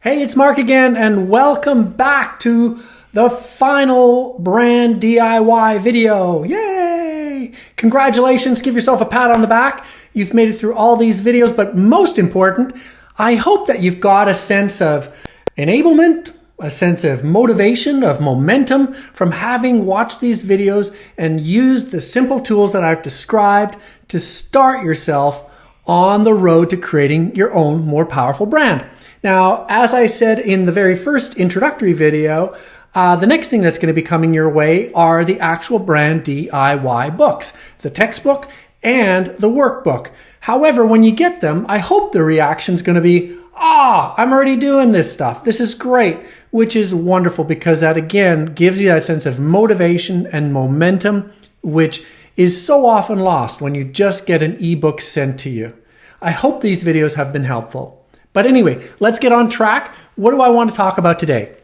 Hey, it's Mark again, and welcome back to the final brand DIY video. Yay! Congratulations, give yourself a pat on the back. You've made it through all these videos, but most important, I hope that you've got a sense of enablement, a sense of motivation, of momentum from having watched these videos and used the simple tools that I've described to start yourself on the road to creating your own more powerful brand. Now, as I said in the very first introductory video, the next thing that's going to be coming your way are the actual brand DIY books, the textbook and the workbook. However, when you get them, I hope the reaction is going to be, I'm already doing this stuff. This is great, which is wonderful because that again gives you that sense of motivation and momentum, which is so often lost when you just get an ebook sent to you. I hope these videos have been helpful. But anyway, let's get on track. What do I want to talk about today?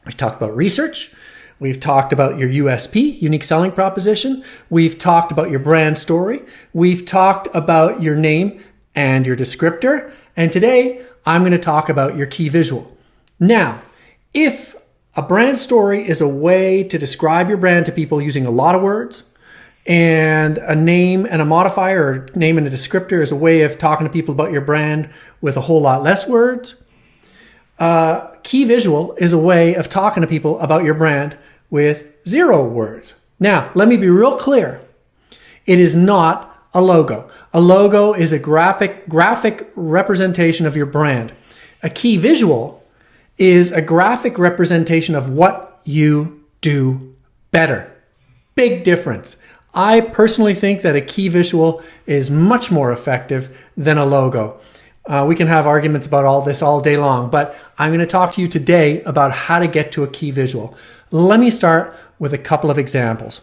We've talked about research. We've talked about your USP, unique selling proposition. We've talked about your brand story. We've talked about your name and your descriptor. And today, I'm going to talk about your key visual. Now, if a brand story is a way to describe your brand to people using a lot of words, and a name and a modifier or name and a descriptor is a way of talking to people about your brand with a whole lot less words. Key visual is a way of talking to people about your brand with 0 words. Now, let me be real clear. It is not a logo. A logo is a graphic representation of your brand. A key visual is a graphic representation of what you do better. Big difference. I personally think that a key visual is much more effective than a logo. We can have arguments about all this all day long, but I'm going to talk to you today about how to get to a key visual. Let me start with a couple of examples.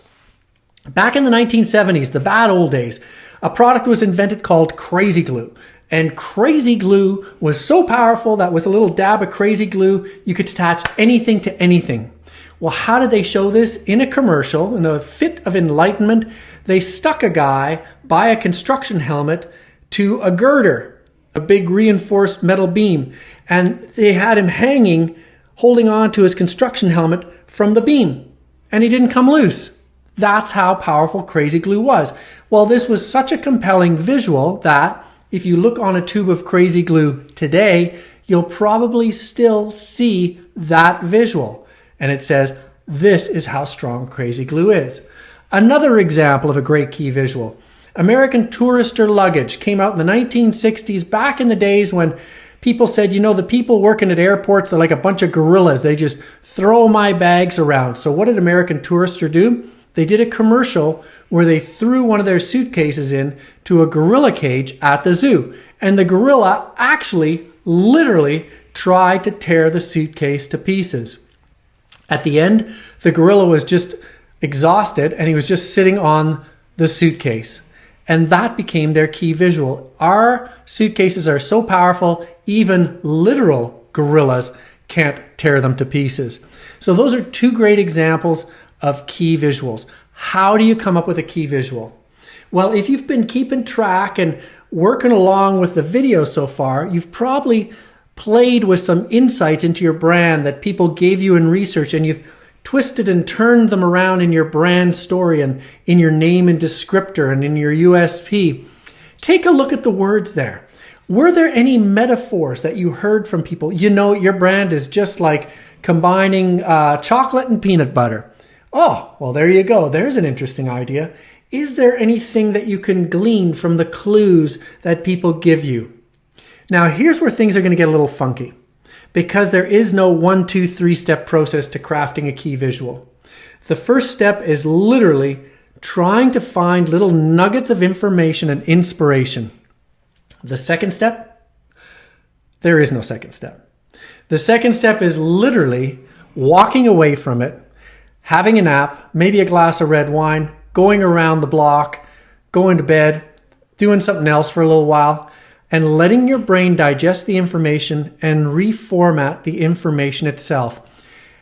Back in the 1970s, the bad old days, a product was invented called Crazy Glue. And Crazy Glue was so powerful that with a little dab of Crazy Glue, you could attach anything to anything. Well, how did they show this? In a commercial, in a fit of enlightenment, they stuck a guy by a construction helmet to a girder, a big reinforced metal beam, and they had him hanging, holding on to his construction helmet from the beam, and he didn't come loose. That's how powerful Crazy Glue was. Well, this was such a compelling visual that if you look on a tube of Crazy Glue today, you'll probably still see that visual. And it says, this is how strong Crazy Glue is. Another example of a great key visual. American Tourister luggage came out in the 1960s, back in the days when people said, the people working at airports, they're like a bunch of gorillas. They just throw my bags around. So what did American Tourister do? They did a commercial where they threw one of their suitcases in to a gorilla cage at the zoo. And the gorilla actually, literally tried to tear the suitcase to pieces. At the end, the gorilla was just exhausted and he was just sitting on the suitcase. And that became their key visual. Our suitcases are so powerful, even literal gorillas can't tear them to pieces. So those are 2 great examples of key visuals. How do you come up with a key visual? Well, if you've been keeping track and working along with the video so far, you've probably played with some insights into your brand that people gave you in research, and you've twisted and turned them around in your brand story and in your name and descriptor and in your USP. Take a look at the words there. Were there any metaphors that you heard from people? Your brand is just like combining chocolate and peanut butter. Oh, well, there you go. There's an interesting idea. Is there anything that you can glean from the clues that people give you? Now, here's where things are going to get a little funky because there is no 1, 2, 3-step process to crafting a key visual. The first step is literally trying to find little nuggets of information and inspiration. The second step, there is no second step. The second step is literally walking away from it, having a nap, maybe a glass of red wine, going around the block, going to bed, doing something else for a little while, and letting your brain digest the information and reformat the information itself.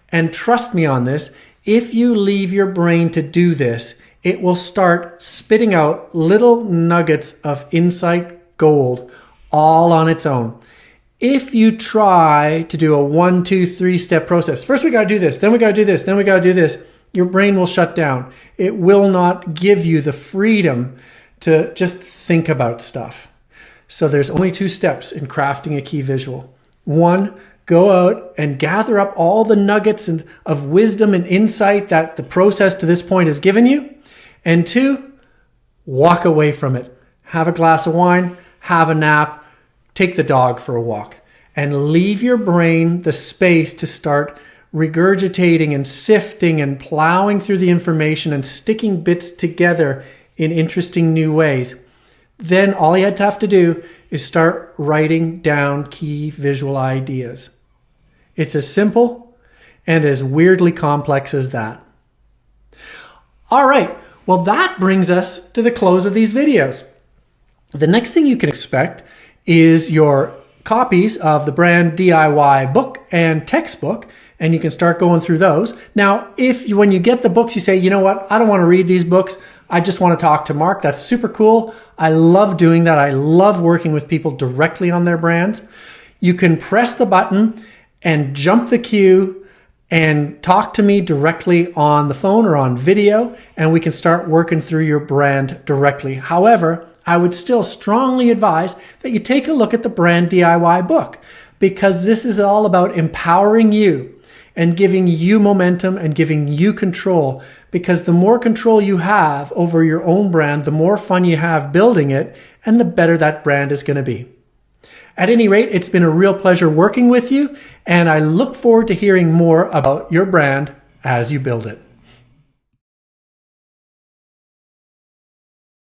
And trust me on this, if you leave your brain to do this, it will start spitting out little nuggets of insight gold all on its own. if you try to do a 1, 2, 3 step process, first we got to do this, then we got to do this, then we got to do this, your brain will shut down. It will not give you the freedom to just think about stuff. So there's only 2 steps in crafting a key visual. 1, go out and gather up all the nuggets of wisdom and insight that the process to this point has given you. And 2, walk away from it. Have a glass of wine, have a nap, take the dog for a walk, and leave your brain the space to start regurgitating and sifting and plowing through the information and sticking bits together in interesting new ways. Then all you have to do is start writing down key visual ideas. It's as simple and as weirdly complex as that. All right, well, that brings us to the close of these videos. The next thing you can expect is your copies of the BrandDIY book and textbook, and you can start going through those. Now, when you get the books, you say, you know what, I don't want to read these books. I just want to talk to Mark. That's super cool. I love doing that. I love working with people directly on their brands. You can press the button and jump the queue and talk to me directly on the phone or on video, and we can start working through your brand directly. However, I would still strongly advise that you take a look at the BrandDIY book, because this is all about empowering you and giving you momentum and giving you control, because the more control you have over your own brand, the more fun you have building it, and the better that brand is going to be. At any rate, it's been a real pleasure working with you, and I look forward to hearing more about your brand as you build it.